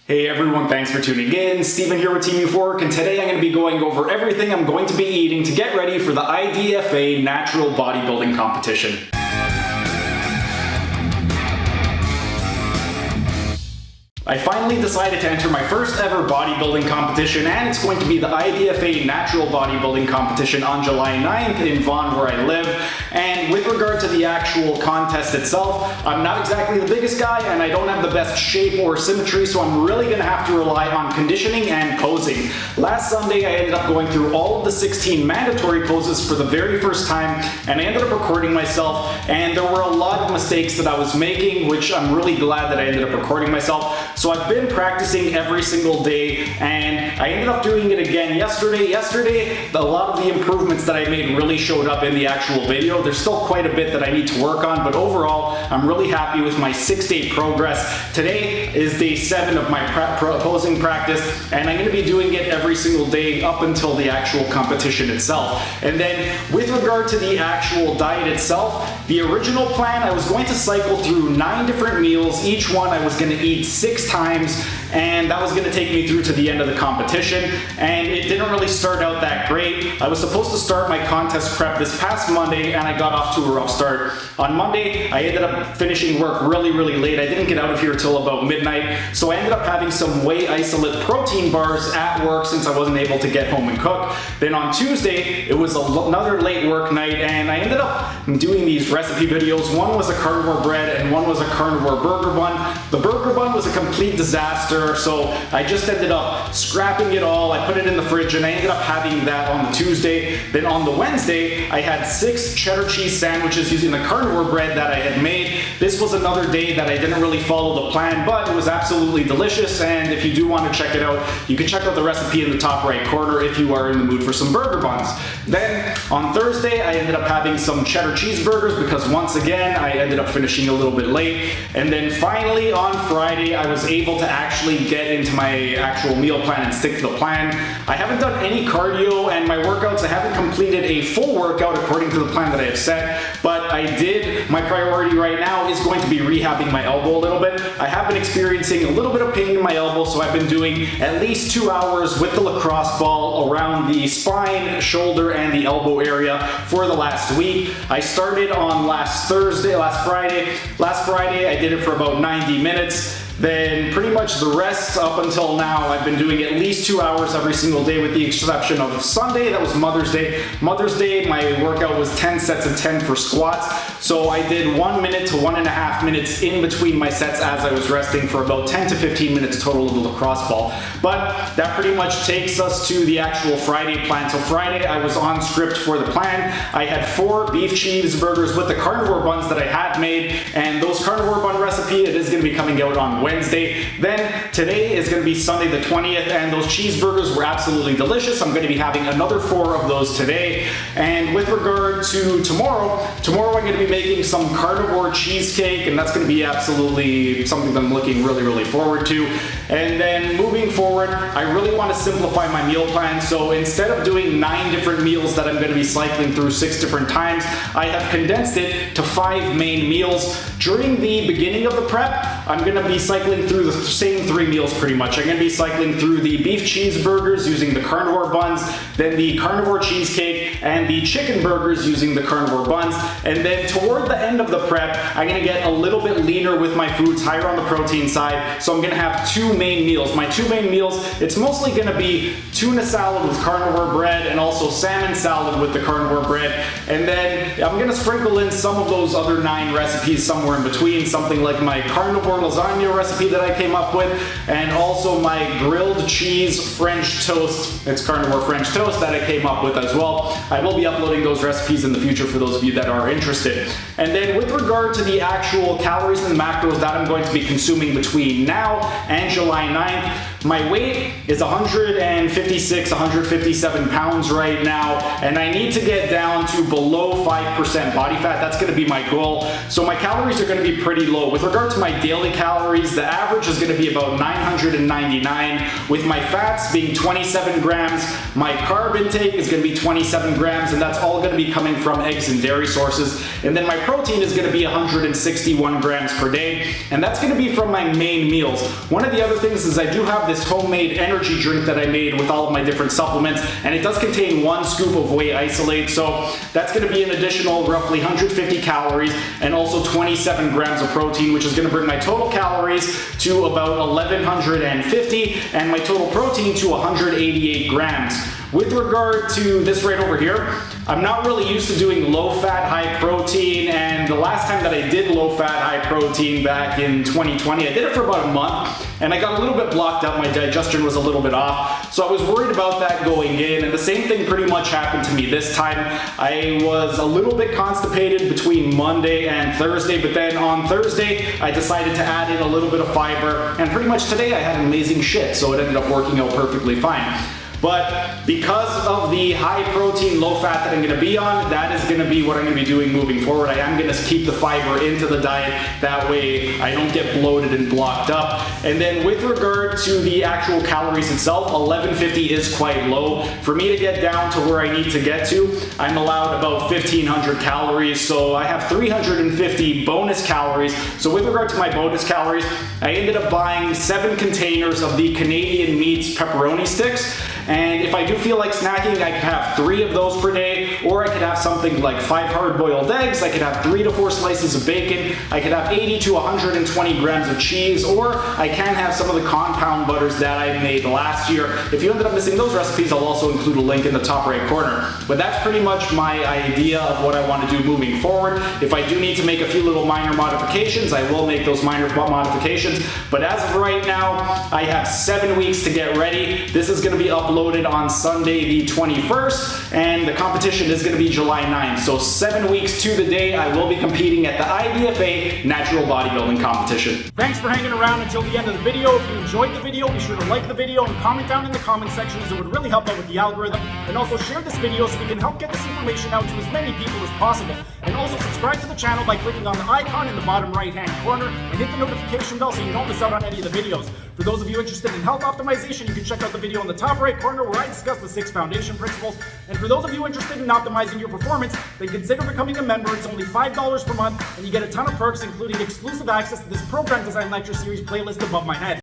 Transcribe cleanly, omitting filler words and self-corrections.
Hey everyone, thanks for tuning in. Steven here with Team Euphoric, and today I'm going to be going over everything I'm going to be eating to get ready for the IDFA Natural Bodybuilding Competition. I finally decided to enter my first ever bodybuilding competition, and it's going to be the IDFA Natural Bodybuilding Competition on July 9th in Vaughan, where I live. And with regard to the actual contest itself, I'm not exactly the biggest guy and I don't have the best shape or symmetry, so I'm really going to have to rely on conditioning and posing. Last Sunday I ended up going through all of the 16 mandatory poses for the very first time, and I ended up recording myself, and there were a lot of mistakes that I was making, which I'm really glad that I ended up recording myself. So I've been practicing every single day, and I ended up doing it again yesterday. A lot of the improvements that I made really showed up in the actual video. There's still quite a bit that I need to work on, but overall, I'm really happy with my 6-day progress. Today is day 7 of my posing practice, and I'm going to be doing it every single day up until the actual competition itself. And then with regard to the actual diet itself, the original plan, I was going to cycle through 9 different meals. Each one I was going to eat 6 times, and that was going to take me through to the end of the competition, and it didn't really start out that great. I was supposed to start my contest prep this past Monday, and I got off to a rough start. On Monday, I ended up finishing work really late. I didn't get out of here till about midnight, so I ended up having some whey isolate protein bars at work since I wasn't able to get home and cook. Then on Tuesday, it was another late work night, and I ended up doing these recipe videos. One was a carnivore bread and one was a carnivore burger bun. The burger bun was a complete disaster, so I just ended up scrapping it all. I put it in the fridge and I ended up having that on the Tuesday. Then on the Wednesday, I had 6 cheddar cheese sandwiches using the carnivore bread that I had made. This was another day that I didn't really follow the plan, but it was absolutely delicious, and if you do want to check it out, you can check out the recipe in the top right corner if you are in the mood for some burger buns. Then on Thursday, I ended up having some cheddar cheeseburgers because once again, I ended up finishing a little bit late. And then finally on Friday, I was able to actually get into my actual meal plan and stick to the plan. I haven't done any cardio, and my workouts, I haven't completed a full workout according to the plan that I have set, but my priority right now is going to be rehabbing my elbow a little bit. I have been experiencing a little bit of pain in my elbow, so I've been doing at least 2 hours with the lacrosse ball around the spine, shoulder, and the elbow area for the last week. I started on last Friday. Last Friday, I did it for about 90 minutes. Then pretty much the rest up until now, I've been doing at least 2 hours every single day with the exception of Sunday. That was Mother's Day. Mother's Day, my workout was 10 sets of 10 for squats. So I did 1 minute to 1.5 minutes in between my sets as I was resting for about 10 to 15 minutes total of the lacrosse ball. But that pretty much takes us to the actual Friday plan. So Friday, I was on script for the plan. I had 4 beef cheeseburgers with the carnivore buns that I had made, and those carnivore bun recipe, it is going to be coming out on Wednesday. Then today is going to be Sunday the 20th, and those cheeseburgers were absolutely delicious. I'm going to be having another 4 of those today. And with regard to tomorrow I'm going to be making some carnivore cheesecake, and that's going to be absolutely something that I'm looking really forward to. And then moving forward, I really want to simplify my meal plan, so instead of doing 9 different meals that I'm going to be cycling through 6 different times, I have condensed it to 5 main meals. During the beginning of the prep, I'm going to be cycling through the same 3 meals pretty much. I'm going to be cycling through the beef cheeseburgers using the carnivore buns, then the carnivore cheesecake, and the chicken burgers using the carnivore buns. And then toward the end of the prep, I'm going to get a little bit leaner with my foods, higher on the protein side. So I'm going to have 2 main meals. My 2 main meals, it's mostly going to be tuna salad with carnivore bread and also salmon salad with the carnivore bread. And then I'm going to sprinkle in some of those other 9 recipes somewhere in between, something like my carnivore lasagna recipe that I came up with, and also my grilled cheese French toast. It's carnivore French toast that I came up with as well. I will be uploading those recipes in the future for those of you that are interested. And then with regard to the actual calories and macros that I'm going to be consuming between now and July 9th, my weight is 156, 157 pounds right now, and I need to get down to below 5% body fat. That's going to be my goal. So my calories are are going to be pretty low. With regard to my daily calories, the average is going to be about 999, with my fats being 27 grams. My carb intake is going to be 27 grams, and that's all going to be coming from eggs and dairy sources. And then my protein is going to be 161 grams per day, and that's going to be from my main meals. One of the other things is I do have this homemade energy drink that I made with all of my different supplements, and it does contain 1 scoop of whey isolate, so that's going to be an additional roughly 150 calories and also 27 grams of protein, which is going to bring my total calories to about 1150 and my total protein to 188 grams. With regard to this right over here, I'm not really used to doing low-fat, high-protein, and the last time that I did low-fat, high-protein back in 2020, I did it for about a month, and I got a little bit blocked up. My digestion was a little bit off, so I was worried about that going in, and the same thing pretty much happened to me this time. I was a little bit constipated between Monday and Thursday, but then on Thursday, I decided to add in a little bit of fiber, and pretty much today I had amazing shit, so it ended up working out perfectly fine. But because of the high protein, low fat that I'm going to be on, that is going to be what I'm going to be doing moving forward. I am going to keep the fiber into the diet. That way I don't get bloated and blocked up. And then with regard to the actual calories itself, 1150 is quite low. For me to get down to where I need to get to, I'm allowed about 1500 calories. So I have 350 bonus calories. So with regard to my bonus calories, I ended up buying 7 containers of the Canadian Meats pepperoni sticks. And if I do feel like snacking, I could have 3 of those per day, or I could have something like 5 hard-boiled eggs, I could have 3 to 4 slices of bacon, I could have 80 to 120 grams of cheese, or I can have some of the compound butters that I made last year. If you ended up missing those recipes, I'll also include a link in the top right corner. But that's pretty much my idea of what I want to do moving forward. If I do need to make a few little minor modifications, I will make those minor modifications. But as of right now, I have 7 weeks to get ready. This is going to be uploaded on Sunday the 21st, and the competition is going to be July 9th. So 7 weeks to the day, I will be competing at the IDFA Natural Bodybuilding Competition. Thanks for hanging around until the end of the video. If you enjoyed the video, be sure to like the video and comment down in the comment section, as it would really help out with the algorithm. And also share this video so we can help get this information out to as many people as possible. And also subscribe to the channel by clicking on the icon in the bottom right hand corner and hit the notification bell so you don't miss out on any of the videos. For those of you interested in health optimization, you can check out the video in the top right corner where I discuss the 6 foundation principles. And for those of you interested in optimizing your performance, then consider becoming a member. It's only $5 per month, and you get a ton of perks, including exclusive access to this program design lecture series playlist above my head.